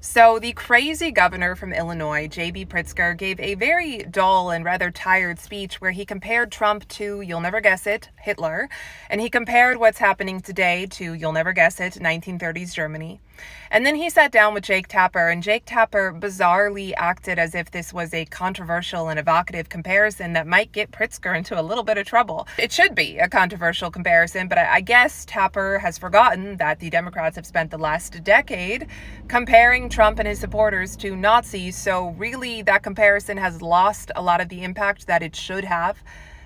So, the crazy governor from Illinois, J.B. Pritzker, gave a very dull and rather tired speech where he compared Trump to, you'll never guess it, Hitler, and he compared what's happening today to, you'll never guess it, 1930s Germany. And then he sat down with Jake Tapper, and Jake Tapper bizarrely acted as if this was a controversial and evocative comparison that might get Pritzker into a little bit of trouble. It should be a controversial comparison, but I guess Tapper has forgotten that the Democrats have spent the last decade comparing Trump and his supporters to Nazis, so really that comparison has lost a lot of the impact that it should have.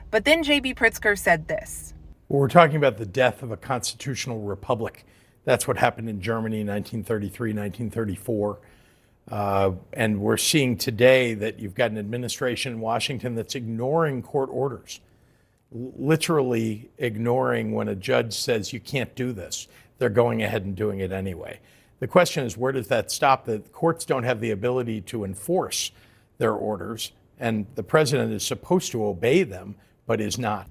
But then J.B. Pritzker said this. Well, we're talking about the death of a constitutional republic. That's what happened in Germany in 1933, 1934. And we're seeing today that you've got an administration in Washington that's ignoring court orders, literally ignoring when a judge says you can't do this. They're going ahead and doing it anyway. The question is, where does that stop? The courts don't have the ability to enforce their orders, and the president is supposed to obey them, but is not.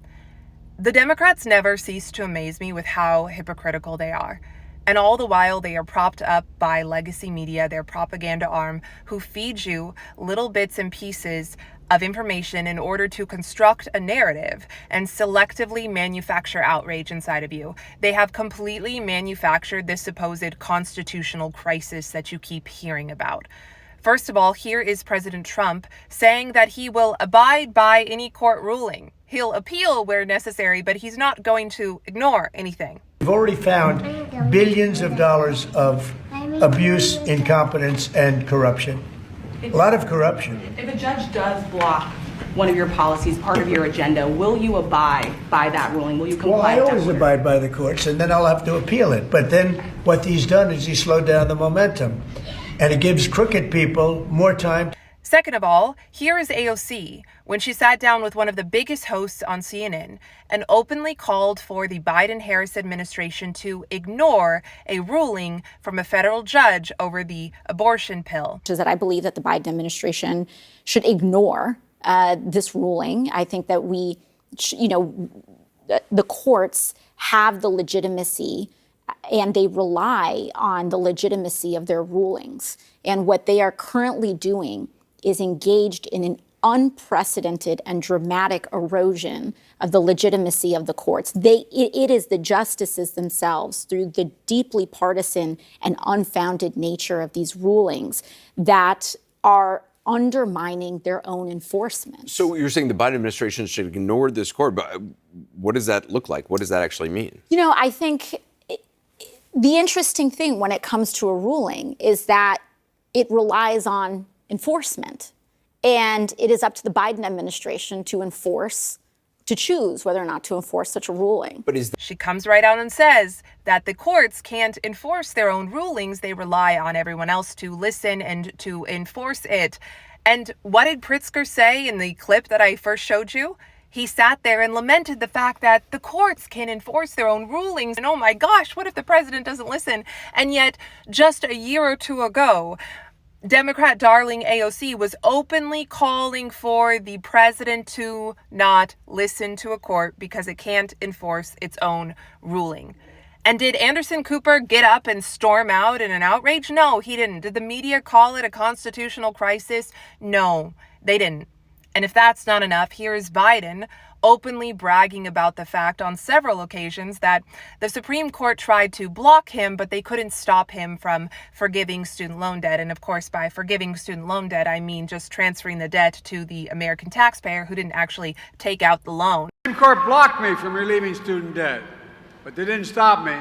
The Democrats never cease to amaze me with how hypocritical they are. And all the while, they are propped up by legacy media, their propaganda arm, who feed you little bits and pieces of information in order to construct a narrative and selectively manufacture outrage inside of you. They have completely manufactured this supposed constitutional crisis that you keep hearing about. First of all, here is President Trump saying that he will abide by any court ruling. He'll appeal where necessary, but he's not going to ignore anything. We've already found billions of dollars of abuse, incompetence, and corruption. A lot of corruption. If a judge does block one of your policies, part of your agenda, will you abide by that ruling? Will you comply? Well, I always abide by the courts, and then I'll have to appeal it. But then what he's done is he's slowed down the momentum, and it gives crooked people more time. Second of all, here is AOC when she sat down with one of the biggest hosts on CNN and openly called for the Biden-Harris administration to ignore a ruling from a federal judge over the abortion pill. Is that I believe that the Biden administration should ignore this ruling. I think that the courts have the legitimacy and they rely on the legitimacy of their rulings. And what they are currently doing is engaged in an unprecedented and dramatic erosion of the legitimacy of the courts. It is the justices themselves, through the deeply partisan and unfounded nature of these rulings, that are undermining their own enforcement. So you're saying the Biden administration should ignore this court, but what does that look like? What does that actually mean? I think the interesting thing when it comes to a ruling is that it relies on enforcement. And it is up to the Biden administration to choose whether or not to enforce such a ruling. She comes right out and says that the courts can't enforce their own rulings. They rely on everyone else to listen and to enforce it. And what did Pritzker say in the clip that I first showed you? He sat there and lamented the fact that the courts can enforce their own rulings. And oh my gosh, what if the president doesn't listen? And yet, just a year or two ago, Democrat darling AOC was openly calling for the president to not listen to a court because it can't enforce its own ruling. And did Anderson Cooper get up and storm out in an outrage? No, he didn't. Did the media call it a constitutional crisis? No, they didn't. And if that's not enough, here is Biden openly bragging about the fact on several occasions that the Supreme Court tried to block him, but they couldn't stop him from forgiving student loan debt. And of course, by forgiving student loan debt, I mean just transferring the debt to the American taxpayer who didn't actually take out the loan. The Supreme Court blocked me from relieving student debt, but they didn't stop me.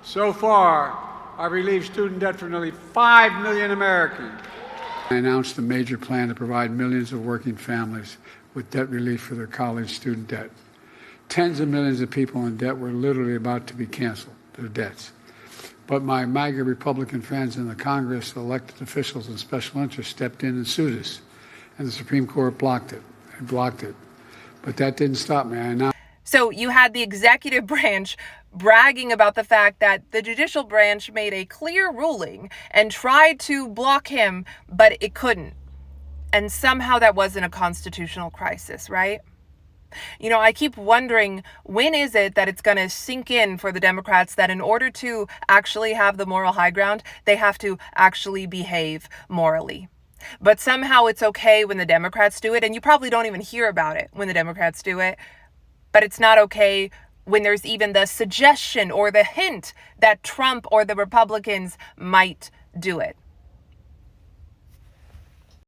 So far, I've relieved student debt for nearly 5 million Americans. I announced a major plan to provide millions of working families with debt relief for their college student debt. Tens of millions of people in debt were literally about to be canceled, their debts. But my MAGA Republican friends in the Congress, elected officials, and special interests stepped in and sued us. And the Supreme Court blocked it. It blocked it. But that didn't stop me. So you had the executive branch bragging about the fact that the judicial branch made a clear ruling and tried to block him, but it couldn't. And somehow that wasn't a constitutional crisis, right? You know, I keep wondering, when is it that it's going to sink in for the Democrats that in order to actually have the moral high ground, they have to actually behave morally? But somehow it's okay when the Democrats do it, and you probably don't even hear about it when the Democrats do it. But it's not okay when there's even the suggestion or the hint that Trump or the Republicans might do it.